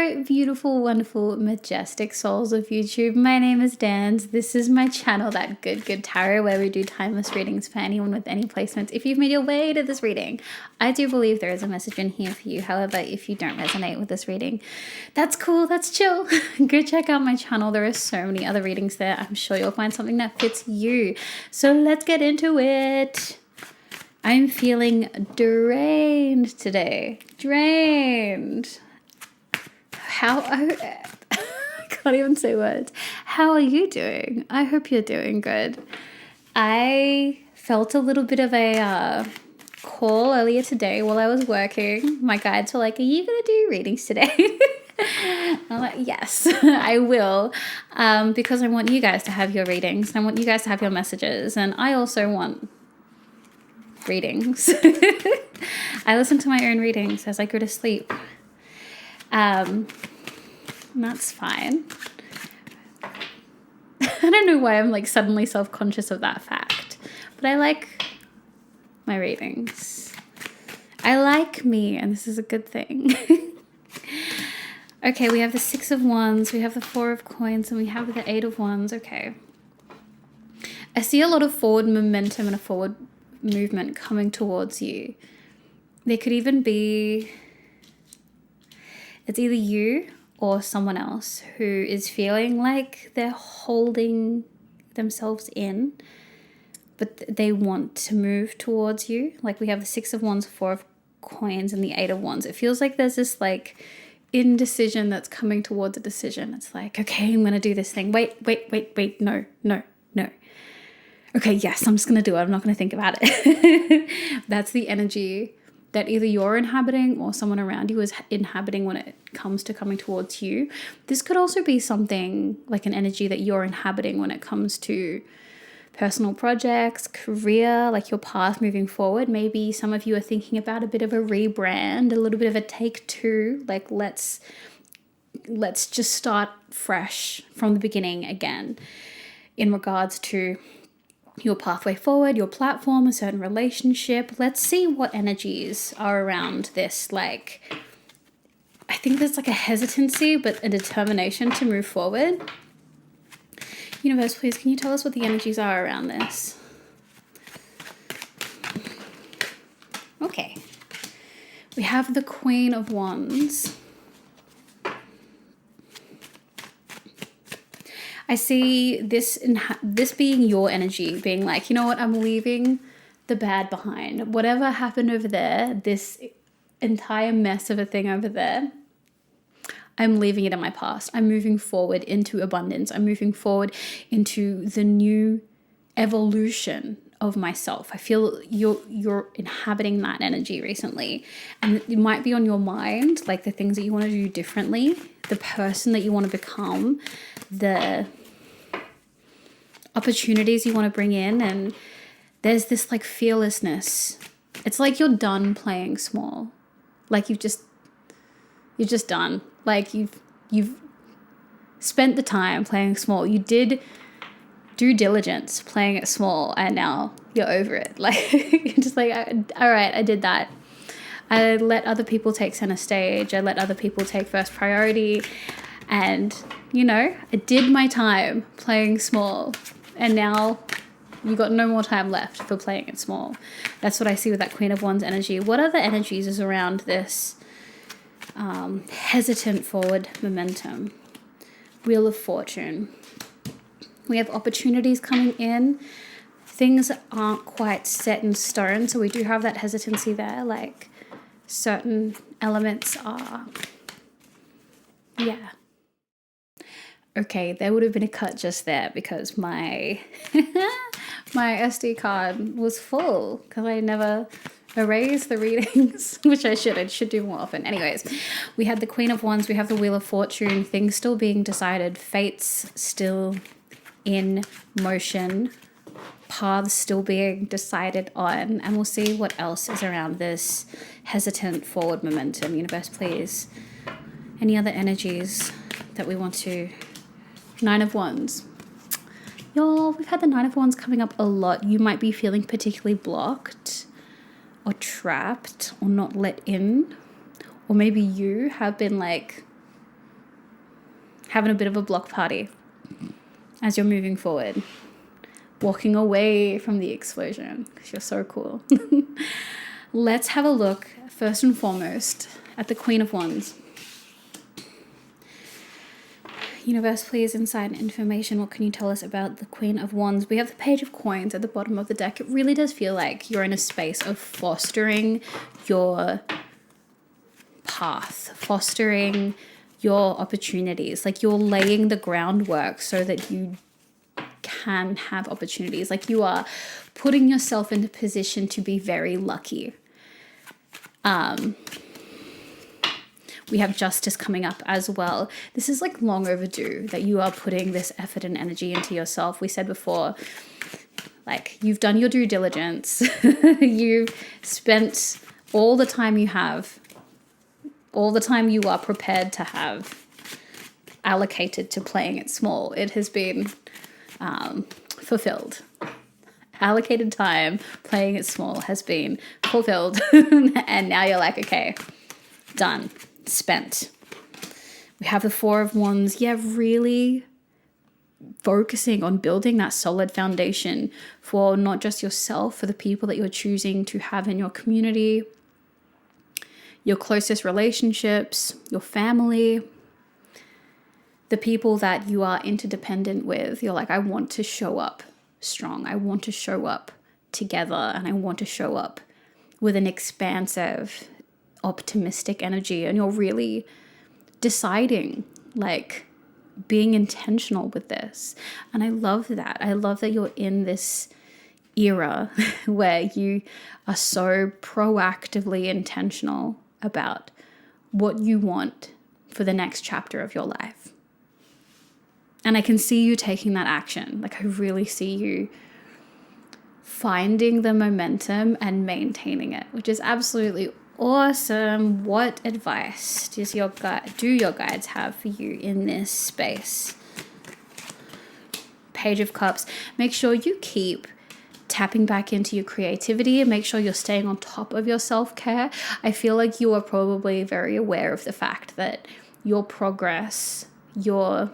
Hello, beautiful, wonderful, majestic souls of YouTube. My name is Dans. This is my channel, That Good Tarot, where we do timeless readings for anyone with any placements. If you've made your way to this reading, I do believe there is a message in here for you. However, if you don't resonate with this reading, that's cool, that's chill. Go check out my channel. There are so many other readings there. I'm sure you'll find something that fits you. So let's get into it. I'm feeling drained today. Drained. I can't even say words. How are you doing? I hope you're doing good. I felt a little bit of a call earlier today while I was working. My guides were like, are you going to do readings today? I'm like, yes, I will, because I want you guys to have your readings. I want you guys to have your messages. And I also want readings. I listen to my own readings as I go to sleep. That's fine. I don't know why I'm like suddenly self-conscious of that fact, but I like my readings. I like me, and this is a good thing. Okay, we have the 6 of Wands, we have the 4 of Coins, and we have the 8 of Wands. Okay. I see a lot of forward momentum and a forward movement coming towards you. There could even be, it's either you or someone else who is feeling like they're holding themselves in, but they want to move towards you. Like we have the 6 of Wands, 4 of Coins, and the 8 of Wands. It feels like there's this like indecision that's coming towards a decision. It's like, okay, I'm going to do this thing. Wait. No. Okay, yes, I'm just going to do it. I'm not going to think about it. That's the energy that either you're inhabiting or someone around you is inhabiting when it comes to coming towards you. This could also be something like an energy that you're inhabiting when it comes to personal projects, career, like your path moving forward. Maybe some of you are thinking about a bit of a rebrand, a little bit of a take two, like let's just start fresh from the beginning again in regards to your pathway forward, your platform, a certain relationship. Let's see what energies are around this. Like, I think there's like a hesitancy, but a determination to move forward. Universe, please, can you tell us what the energies are around this? Okay. We have the Queen of Wands. I see this being your energy, being like, you know what, I'm leaving the bad behind. Whatever happened over there, this entire mess of a thing over there, I'm leaving it in my past. I'm moving forward into abundance. I'm moving forward into the new evolution of myself. I feel you're inhabiting that energy recently, and it might be on your mind, like the things that you want to do differently, the person that you want to become, the opportunities you want to bring in, and there's this like fearlessness. It's like you're done playing small. Like you're just done. Like you've spent the time playing small. You did due diligence playing it small, and now you're over it. Like you're just like, all right, I did that. I let other people take center stage. I let other people take first priority. And, you know, I did my time playing small. And now you got no more time left for playing it small. That's what I see with that Queen of Wands energy. What other energies is around this hesitant forward momentum? Wheel of Fortune. We have opportunities coming in. Things aren't quite set in stone. So we do have that hesitancy there. Like certain elements are, yeah. Okay, there would have been a cut just there because my my SD card was full because I never erased the readings, which I should do more often. Anyways, we had the Queen of Wands, we have the Wheel of Fortune, things still being decided, fates still in motion, paths still being decided on, and we'll see what else is around this hesitant forward momentum. Universe, please. Any other energies that we want to... 9 of Wands. Y'all, we've had the 9 of Wands coming up a lot. You might be feeling particularly blocked or trapped or not let in. Or maybe you have been like having a bit of a block party as you're moving forward, walking away from the explosion because you're so cool. Let's have a look first and foremost at the Queen of Wands. Universe, please, insight and information. What can you tell us about the Queen of Wands? We have the Page of Coins at the bottom of the deck. It really does feel like you're in a space of fostering your path, fostering your opportunities. Like you're laying the groundwork so that you can have opportunities. Like you are putting yourself in a position to be very lucky. We have Justice coming up as well. This is like long overdue that you are putting this effort and energy into yourself. We said before, like you've done your due diligence. You've spent all the time you have, all the time you are prepared to have allocated to playing it small. It has been fulfilled. Allocated time playing it small has been fulfilled. And now you're like, okay, done. Spent. We have the Four of Wands. Yeah, really focusing on building that solid foundation for not just yourself, for the people that you're choosing to have in your community, your closest relationships, your family, the people that you are interdependent with. You're like, I want to show up strong. I want to show up together, and I want to show up with an expansive, optimistic energy. And you're really deciding, like being intentional with this. And I love that. I love that you're in this era where you are so proactively intentional about what you want for the next chapter of your life. And I can see you taking that action. Like I really see you finding the momentum and maintaining it, which is absolutely awesome. What advice do your guides have for you in this space? Page of Cups. Make sure you keep tapping back into your creativity and make sure you're staying on top of your self-care. I feel like you are probably very aware of the fact that your progress, I'm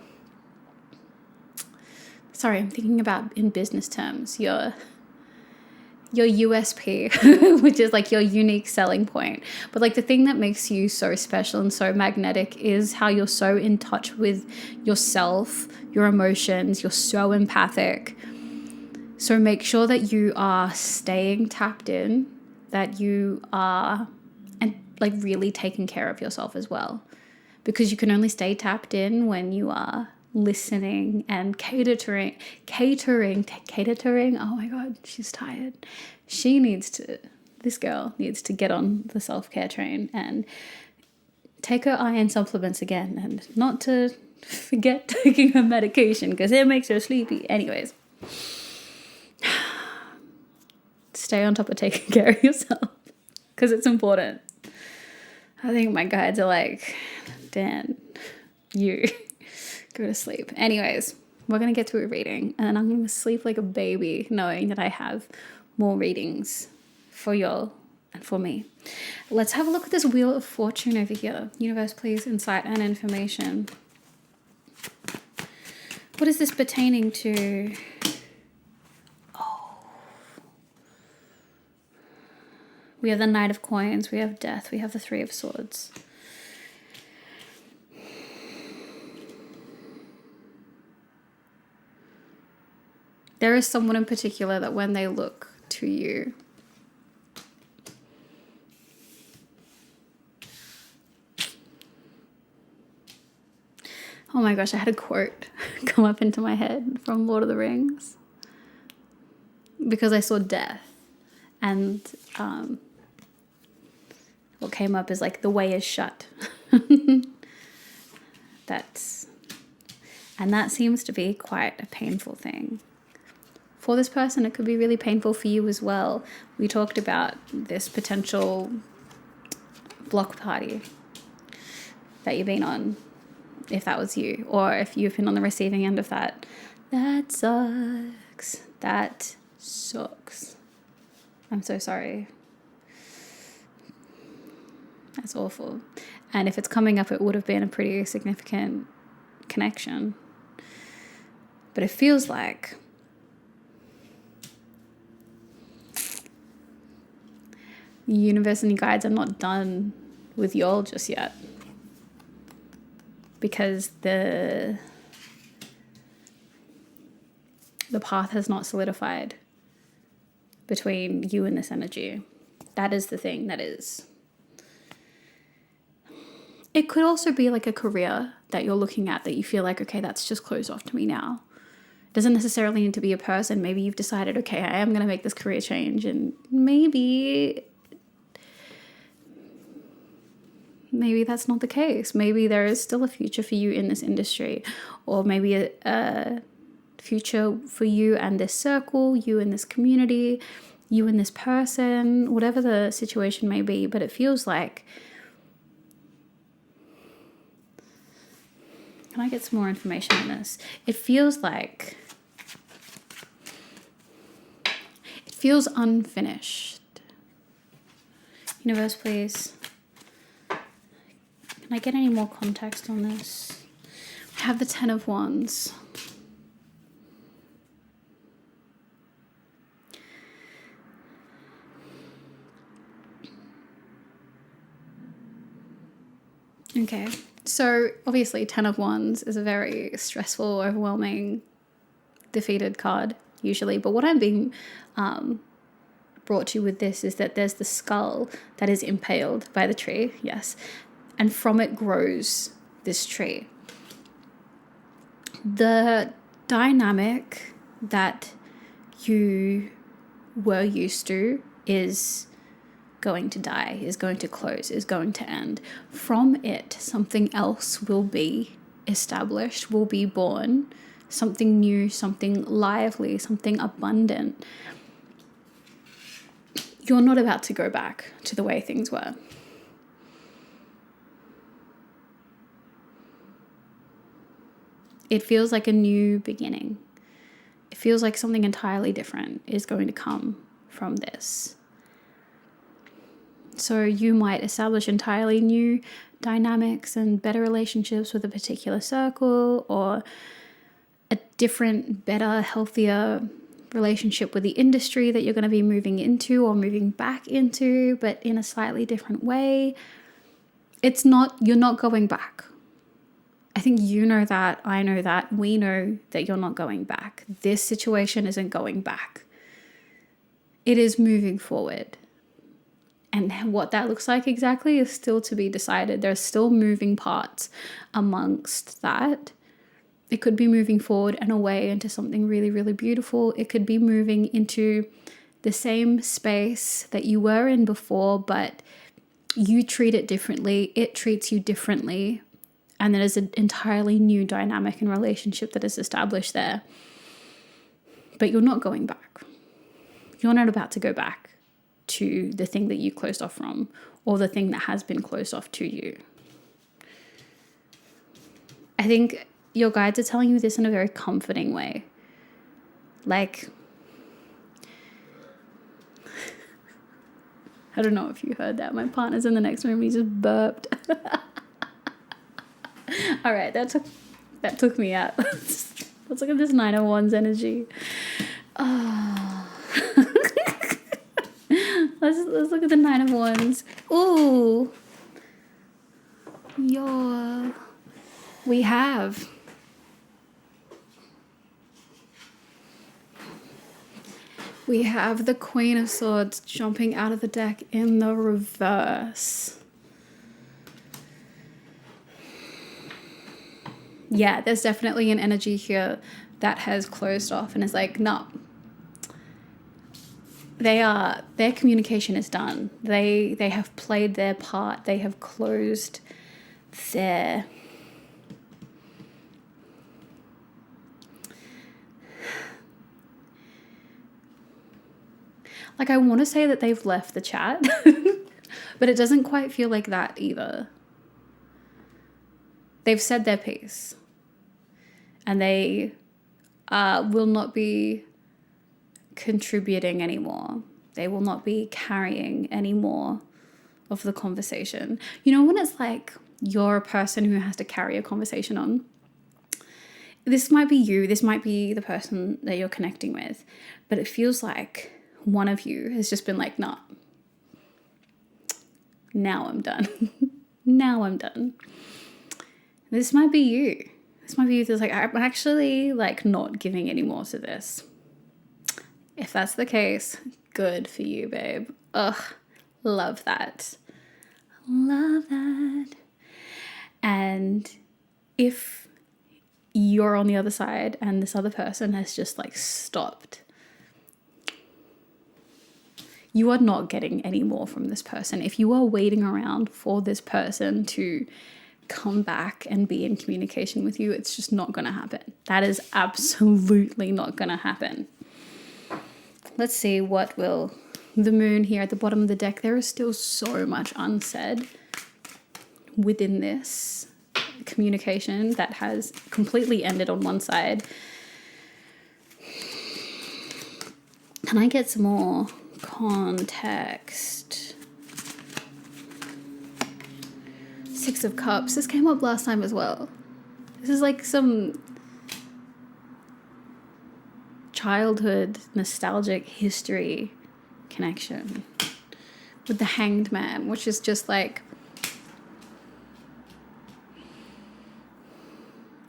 thinking about in business terms, your USP, which is like your unique selling point. But like the thing that makes you so special and so magnetic is how you're so in touch with yourself, your emotions, you're so empathic. So make sure that you are staying tapped in, that you are and like really taking care of yourself as well. Because you can only stay tapped in when you are listening and catering. Oh my God, she's tired. This girl needs to get on the self-care train and take her iron supplements again, and not to forget taking her medication because it makes her sleepy. Anyways, stay on top of taking care of yourself because it's important. I think my guides are like, Dan, you go to sleep. Anyways, we're going to get through a reading and I'm going to sleep like a baby knowing that I have more readings for you and for me. Let's have a look at this Wheel of Fortune over here. Universe, please, insight and information. What is this pertaining to? Oh. We have the Knight of Coins. We have Death. We have the Three of Swords. There is someone in particular that when they look to you, oh my gosh, I had a quote come up into my head from Lord of the Rings because I saw death, and what came up is like, the way is shut. That seems to be quite a painful thing. For this person, it could be really painful for you as well. We talked about this potential block party that you've been on, if that was you, or if you've been on the receiving end of that. That sucks. That sucks. I'm so sorry. That's awful. And if it's coming up, it would have been a pretty significant connection. But it feels like the universe and your guides are not done with y'all just yet, because the path has not solidified between you and this energy. That is the thing that is. It could also be like a career that you're looking at that you feel like, okay, that's just closed off to me now. It doesn't necessarily need to be a person. Maybe you've decided, okay, I am going to make this career change, and maybe that's not the case. Maybe there is still a future for you in this industry, or maybe a future for you and this circle, you and this community, you and this person, whatever the situation may be. But it feels like, can I get some more information on this? It feels unfinished. Universe, please. Can I get any more context on this? I have the 10 of Wands. Okay, so obviously 10 of Wands is a very stressful, overwhelming, defeated card usually. But what I'm being brought to with this is that there's the skull that is impaled by the tree, yes, and from it grows this tree. The dynamic that you were used to is going to die, is going to close, is going to end. From it, something else will be established, will be born, something new, something lively, something abundant. You're not about to go back to the way things were. It feels like a new beginning. It feels like something entirely different is going to come from this. So you might establish entirely new dynamics and better relationships with a particular circle, or a different, better, healthier relationship with the industry that you're going to be moving into or moving back into, but in a slightly different way. You're not going back. I think you know that, I know that, we know that you're not going back. This situation isn't going back. It is moving forward. And what that looks like exactly is still to be decided. There's still moving parts amongst that. It could be moving forward and away into something really, really beautiful. It could be moving into the same space that you were in before, but you treat it differently. It treats you differently. And there's an entirely new dynamic and relationship that is established there. But you're not going back. You're not about to go back to the thing that you closed off from, or the thing that has been closed off to you. I think your guides are telling you this in a very comforting way. Like, I don't know if you heard that. My partner's in the next room. He just burped. All right, that took me out. Let's look at this 9 of Wands energy. Oh. Let's look at the 9 of Wands. Ooh. We have the Queen of Swords jumping out of the deck in the reverse. Yeah, there's definitely an energy here that has closed off and is like, no. Their communication is done. They have played their part. They have closed their like, I want to say that they've left the chat, but it doesn't quite feel like that either. They've said their piece, and they will not be contributing anymore. They will not be carrying any more of the conversation. You know, when it's like you're a person who has to carry a conversation on, this might be you, this might be the person that you're connecting with, but it feels like one of you has just been like, nah, now I'm done. Now I'm done. This might be you. This might be you that's like, I'm actually like not giving any more to this. If that's the case, good for you, babe. Ugh, love that. Love that. And if you're on the other side and this other person has just like stopped, you are not getting any more from this person. If you are waiting around for this person to come back and be in communication with you, it's just not going to happen. That is absolutely not going to happen. Let's see what will the moon here at the bottom of the deck. There is still so much unsaid within this communication that has completely ended on one side. Can I get some more context? Six of Cups. This came up last time as well. This is like some childhood nostalgic history connection with the Hanged Man, which is just like,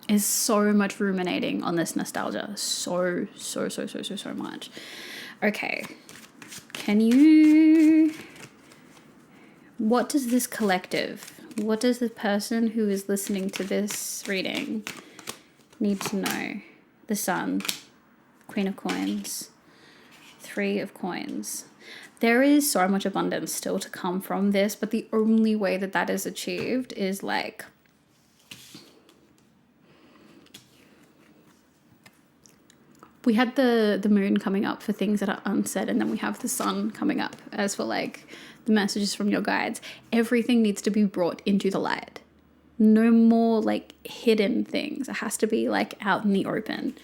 is so much ruminating on this nostalgia. So much. Okay. What does this collective, what does the person who is listening to this reading need to know? The Sun, Queen of Coins, Three of Coins. There is so much abundance still to come from this, but the only way that that is achieved is like, we had the moon coming up for things that are unsaid, and then we have the sun coming up as for like the messages from your guides. Everything needs to be brought into the light. No more like hidden things. It has to be like out in the open.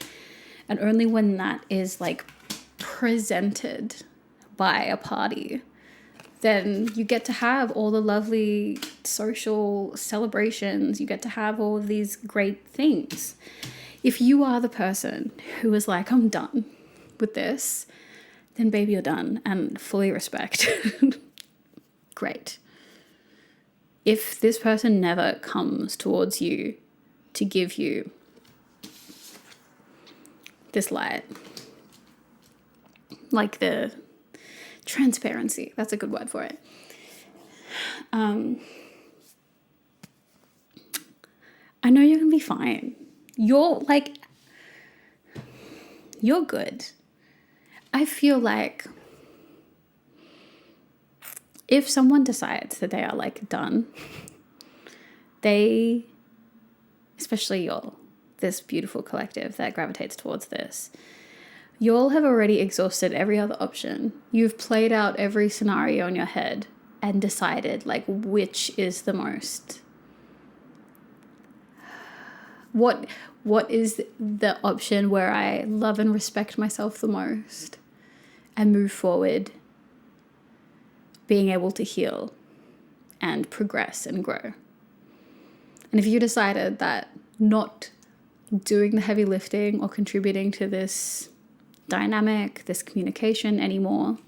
And only when that is like presented by a party, then you get to have all the lovely social celebrations. You get to have all of these great things. If you are the person who is like, I'm done with this, then baby, you're done, and fully respect. Great. If this person never comes towards you to give you this light, like the transparency, that's a good word for it. I know you're gonna be fine. You're good. I feel like if someone decides that they are like done, they, especially y'all, this beautiful collective that gravitates towards this, y'all have already exhausted every other option. You've played out every scenario in your head and decided like which is the most. What is the option where I love and respect myself the most and move forward, being able to heal and progress and grow? And if you decided that not doing the heavy lifting or contributing to this dynamic, this communication anymore,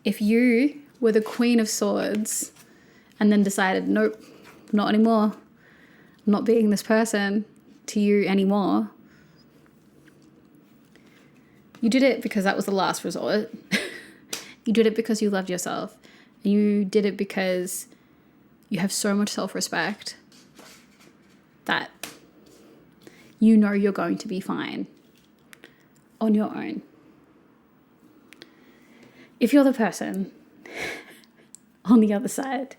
if you were the Queen of Swords and then decided, nope, not anymore, I'm not being this person to you anymore, you did it because that was the last resort. You did it because you loved yourself. And you did it because you have so much self-respect that you know you're going to be fine on your own. If you're the person on the other side,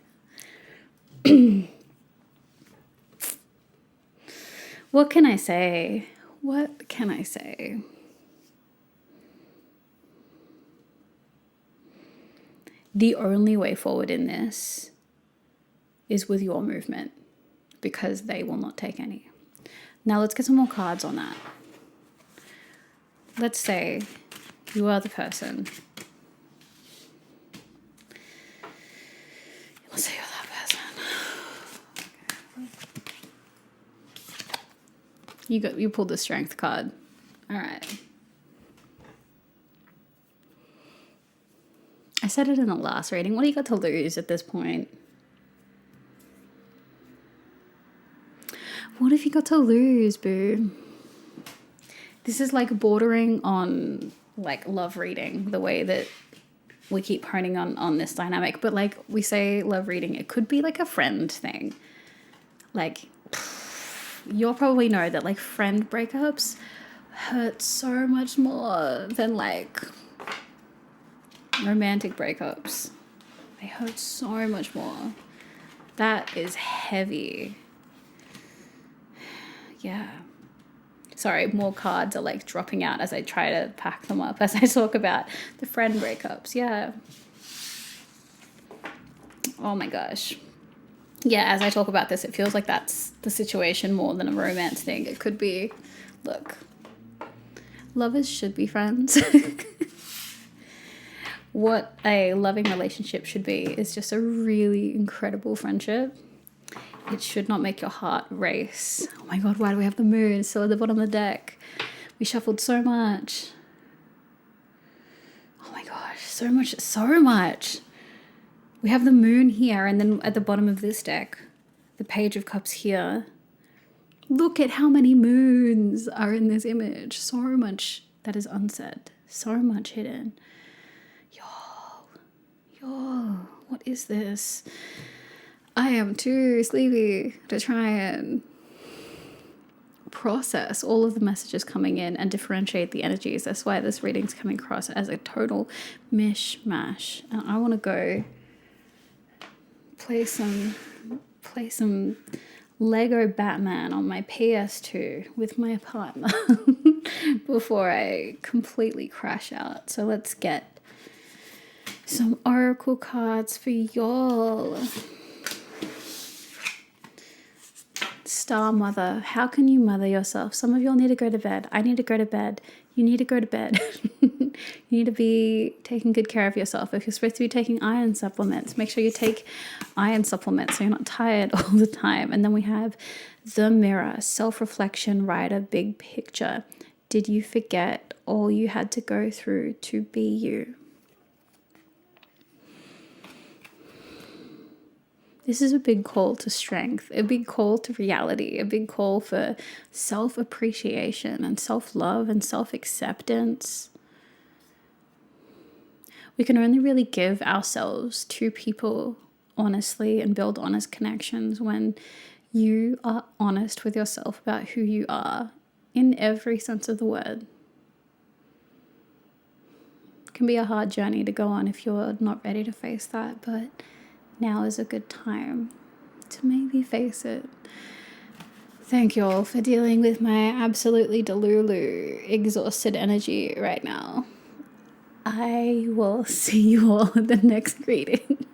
what can I say? What can I say? The only way forward in this is with your movement, because they will not take any. Now let's get some more cards on that. Let's say you are the person. Let's say you're that person. You pulled the Strength card. All right. I said it in the last reading. What do you got to lose at this point? What have you got to lose, boo? This is like bordering on like love reading, the way that we keep honing on this dynamic. But like we say love reading, it could be like a friend thing. Like you'll probably know that like friend breakups hurt so much more than like romantic breakups. They hurt so much more. That is heavy. Yeah. Sorry, more cards are like dropping out as I try to pack them up as I talk about the friend breakups. Yeah. Oh my gosh. Yeah, as I talk about this, it feels like that's the situation more than a romance thing. It could be, look, lovers should be friends. What a loving relationship should be is just a really incredible friendship. It should not make your heart race. Oh my God, why do we have the moon still at the bottom of the deck? We shuffled so much. Oh my gosh, so much. We have the moon here, and then at the bottom of this deck, the Page of Cups here. Look at how many moons are in this image. So much that is unsaid. So much hidden. Y'all, what is this? I am too sleepy to try and process all of the messages coming in and differentiate the energies. That's why this reading's coming across as a total mishmash. And I want to go play some Lego Batman on my PS2 with my partner before I completely crash out. So let's get some oracle cards for y'all. Star Mother, how can you mother yourself? Some of y'all need to go to bed. I need to go to bed. You need to go to bed. You need to be taking good care of yourself. If you're supposed to be taking iron supplements, make sure you take iron supplements so you're not tired all the time. And then we have the Mirror, self-reflection, writer, big picture. Did you forget all you had to go through to be you? This is a big call to strength, a big call to reality, a big call for self-appreciation and self-love and self-acceptance. We can only really give ourselves to people honestly and build honest connections when you are honest with yourself about who you are in every sense of the word. It can be a hard journey to go on if you're not ready to face that, but now is a good time to maybe face it. Thank you all for dealing with my absolutely delulu, exhausted energy right now. I will see you all in the next reading.